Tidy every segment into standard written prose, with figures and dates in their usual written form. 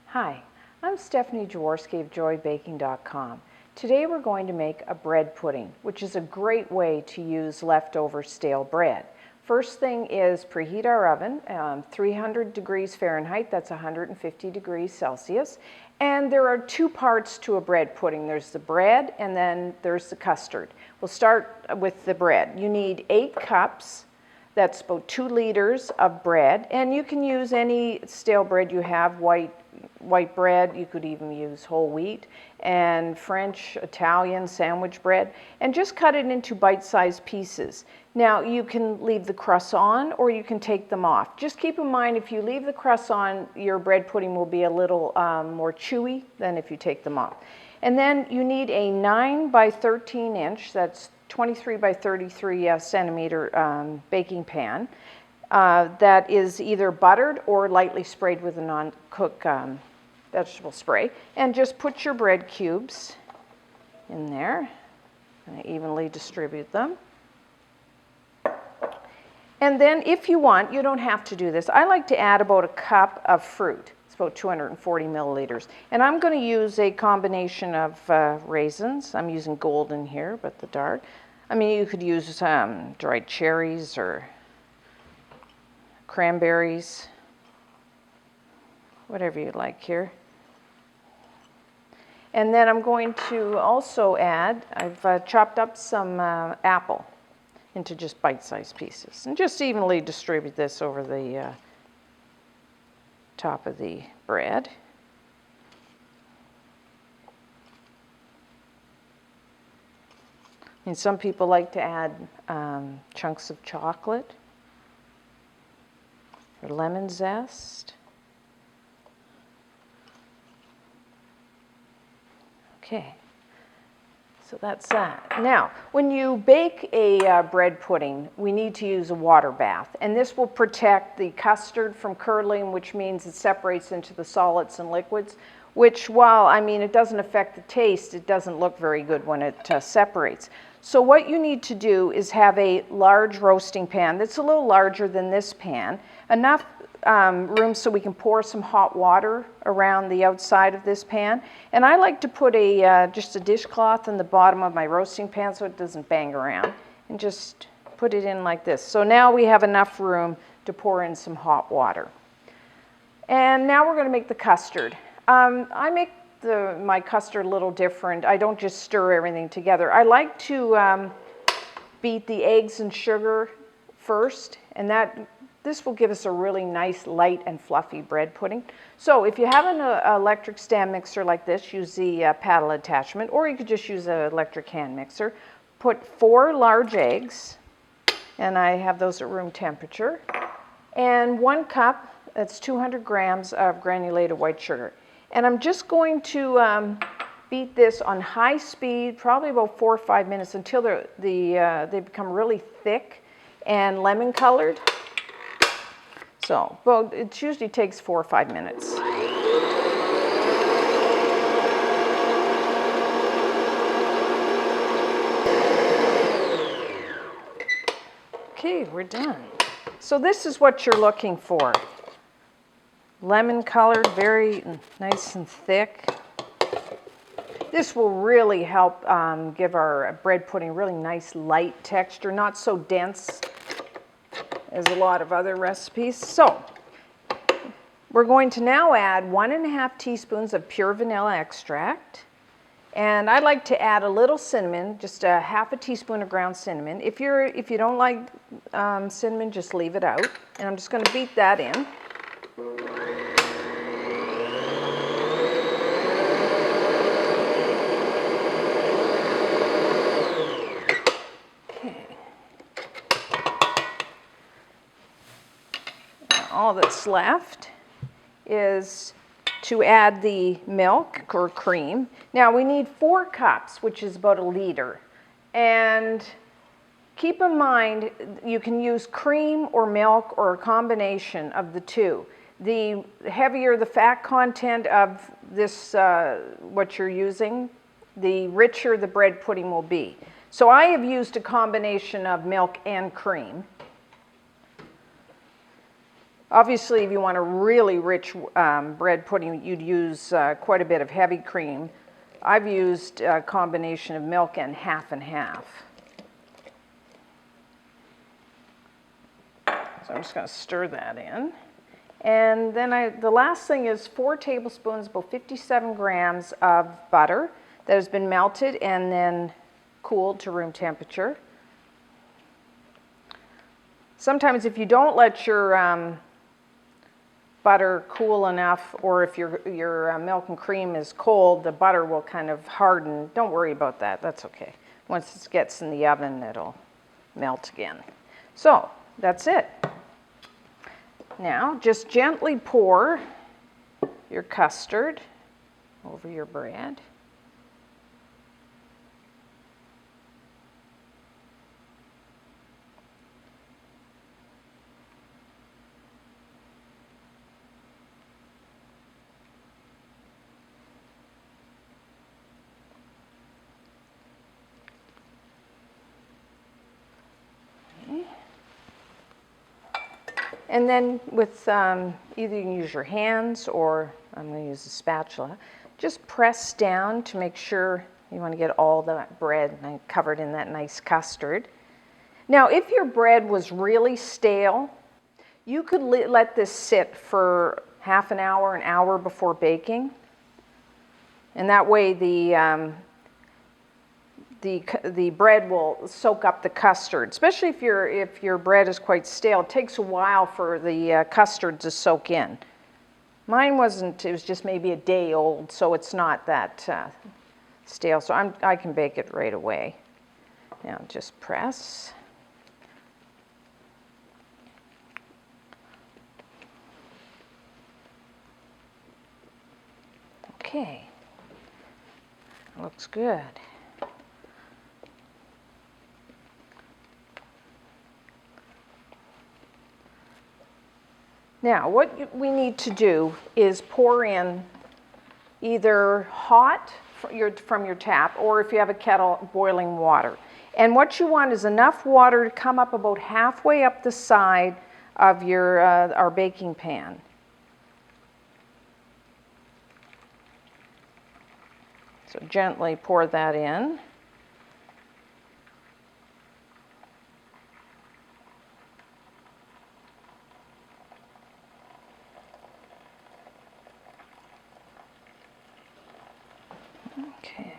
Hi, I'm Stephanie Jaworski of joybaking.com. Today we're going to make a bread pudding, which is a great way to use leftover stale bread. First thing is preheat our oven, 300 degrees Fahrenheit, that's 150 degrees Celsius. And there are two parts to a bread pudding. There's the bread and then there's the custard. We'll start with the bread. You need 8 cups. That's about 2 liters of bread, and you can use any stale bread you have, white bread, you could even use whole wheat, and French, Italian, sandwich bread, and just cut it into bite-sized pieces. Now you can leave the crusts on or you can take them off. Just keep in mind if you leave the crusts on, your bread pudding will be a little more chewy than if you take them off. And then you need a 9 by 13 inch, that's 23 by 33 centimeter baking pan that is either buttered or lightly sprayed with a non-cook vegetable spray. And just put your bread cubes in there and evenly distribute them. And then if you want, you don't have to do this. I like to add about a cup of fruit. It's about 240 milliliters. And I'm going to use a combination of raisins. I'm using golden here, but the dark. I mean, you could use dried cherries or cranberries, whatever you like here. And then I'm going to also add, I've chopped up some apple into just bite-sized pieces. And just evenly distribute this over the top of the bread. And some people like to add chunks of chocolate or lemon zest. Okay, so that's that. Now, when you bake a bread pudding, we need to use a water bath. And this will protect the custard from curdling, which means it separates into the solids and liquids, which while, I mean, it doesn't affect the taste, it doesn't look very good when it separates. So what you need to do is have a large roasting pan that's a little larger than this pan, enough room so we can pour some hot water around the outside of this pan. And I like to put just a dishcloth in the bottom of my roasting pan so it doesn't bang around, and just put it in like this. So now we have enough room to pour in some hot water. And now we're going to make the custard. I make my custard a little different. I don't just stir everything together. I like to beat the eggs and sugar first, and this will give us a really nice, light and fluffy bread pudding. So if you have an electric stand mixer like this, use the paddle attachment, or you could just use an electric hand mixer. Put 4 large eggs, and I have those at room temperature, and 1 cup, that's 200 grams of granulated white sugar. And I'm just going to beat this on high speed, probably about 4 or 5 minutes, until they become really thick and lemon colored. So, well, it usually takes 4 or 5 minutes. Okay, we're done. So this is what you're looking for. Lemon colored, very nice and thick. This will really help give our bread pudding a really nice light texture, not so dense as a lot of other recipes. So we're going to now add 1½ teaspoons of pure vanilla extract. And I like to add a little cinnamon, just a ½ teaspoon of ground cinnamon. If you don't like cinnamon, just leave it out. And I'm just going to beat that in. All that's left is to add the milk or cream. Now we need 4 cups, which is about 1 liter. And keep in mind, you can use cream or milk or a combination of the two. The heavier the fat content of this, what you're using, the richer the bread pudding will be. So I have used a combination of milk and cream. Obviously, if you want a really rich bread pudding, you'd use quite a bit of heavy cream. I've used a combination of milk and half and half. So I'm just going to stir that in. And then the last thing is 4 tablespoons, about 57 grams of butter that has been melted and then cooled to room temperature. Sometimes if you don't let your butter cool enough, or if your milk and cream is cold, the butter will kind of harden. Don't worry about that, that's okay. Once it gets in the oven, it'll melt again. So that's it. Now just gently pour your custard over your bread. And then with either you can use your hands or I'm going to use a spatula, just press down to make sure you want to get all that bread covered in that nice custard. Now, if your bread was really stale, you could let this sit for half an hour before baking. And that way the bread will soak up the custard, especially if your bread is quite stale. It takes a while for the custard to soak in. Mine wasn't, it was just maybe a day old, so it's not that stale. So I can bake it right away. Now just press. Okay, looks good. Now, what we need to do is pour in either hot from your tap, or if you have a kettle, boiling water. And what you want is enough water to come up about halfway up the side of our baking pan. So gently pour that in. Okay.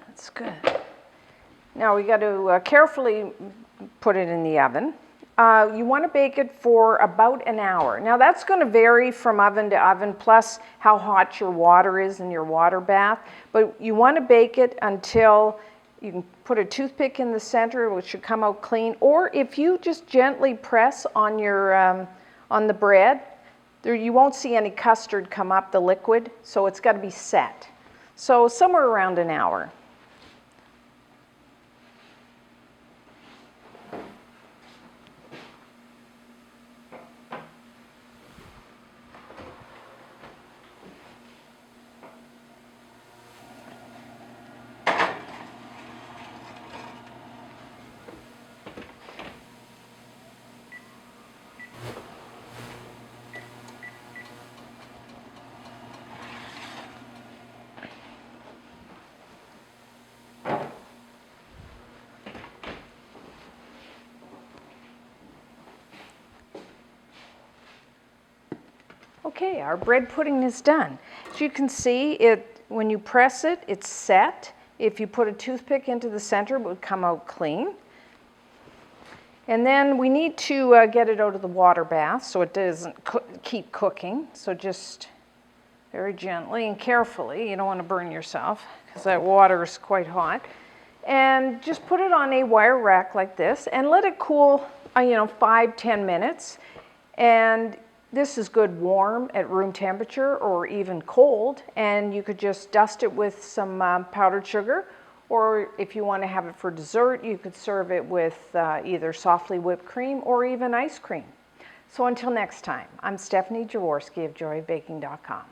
That's good. Now we got to carefully put it in the oven. You want to bake it for about an hour. Now that's going to vary from oven to oven, plus how hot your water is in your water bath. But you want to bake it until you can put a toothpick in the center, which should come out clean. Or if you just gently press on on the bread, you won't see any custard come up, the liquid. So it's got to be set. So somewhere around an hour. Okay, our bread pudding is done. As you can see, when you press it, it's set. If you put a toothpick into the center, it would come out clean. And then we need to get it out of the water bath so it doesn't keep cooking. So just very gently and carefully, you don't want to burn yourself because that water is quite hot. And just put it on a wire rack like this and let it cool, 5-10 minutes. And this is good warm at room temperature or even cold, and you could just dust it with some powdered sugar, Or if you want to have it for dessert, you could serve it with either softly whipped cream or even ice cream. So until next time, I'm Stephanie Jaworski of joyofbaking.com.